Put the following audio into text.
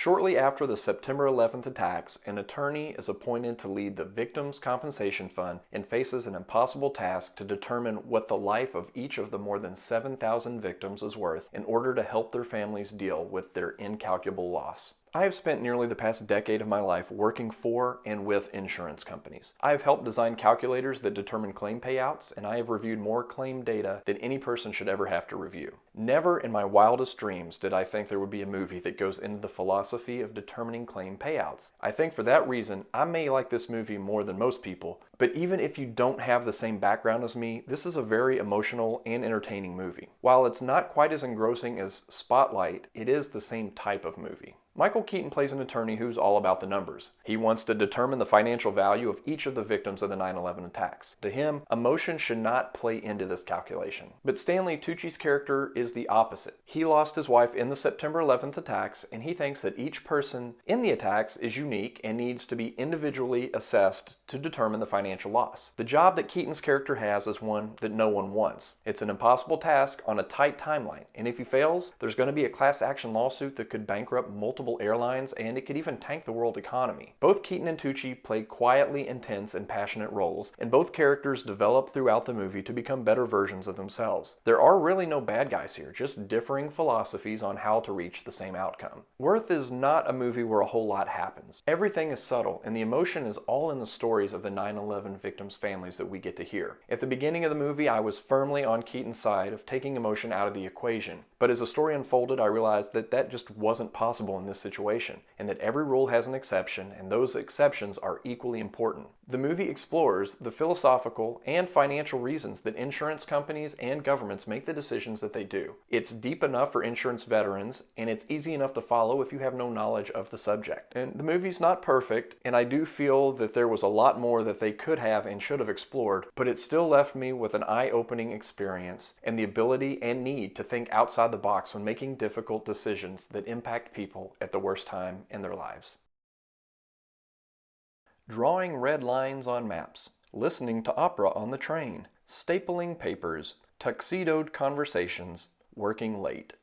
Shortly after the September 11th attacks, an attorney is appointed to lead the Victims' Compensation Fund and faces an impossible task to determine what the life of each of the more than 7,000 victims is worth in order to help their families deal with their incalculable loss. I have spent nearly the past decade of my life working for and with insurance companies. I have helped design calculators that determine claim payouts, and I have reviewed more claim data than any person should ever have to review. Never in my wildest dreams did I think there would be a movie that goes into the philosophy of determining claim payouts. I think for that reason, I may like this movie more than most people, but even if you don't have the same background as me, this is a very emotional and entertaining movie. While it's not quite as engrossing as Spotlight, it is the same type of movie. Michael Keaton plays an attorney who's all about the numbers. He wants to determine the financial value of each of the victims of the 9/11 attacks. To him, emotion should not play into this calculation. But Stanley Tucci's character is the opposite. He lost his wife in the September 11th attacks, and he thinks that each person in the attacks is unique and needs to be individually assessed to determine the financial loss. The job that Keaton's character has is one that no one wants. It's an impossible task on a tight timeline, and if he fails, there's going to be a class action lawsuit that could bankrupt multiple airlines, and it could even tank the world economy. Both Keaton and Tucci play quietly intense and passionate roles, and both characters develop throughout the movie to become better versions of themselves. There are really no bad guys here, just differing philosophies on how to reach the same outcome. Worth is not a movie where a whole lot happens. Everything is subtle, and the emotion is all in the stories of the 9/11 victims' families that we get to hear. At the beginning of the movie, I was firmly on Keaton's side of taking emotion out of the equation, but as the story unfolded, I realized that that just wasn't possible in this situation, and that every rule has an exception, and those exceptions are equally important. The movie explores the philosophical and financial reasons that insurance companies and governments make the decisions that they do. It's deep enough for insurance veterans, and it's easy enough to follow if you have no knowledge of the subject. And the movie's not perfect, and I do feel that there was a lot more that they could have and should have explored, but it still left me with an eye-opening experience and the ability and need to think outside the box when making difficult decisions that impact people at the worst time in their lives. Drawing red lines on maps, listening to opera on the train, stapling papers, tuxedoed conversations, working late.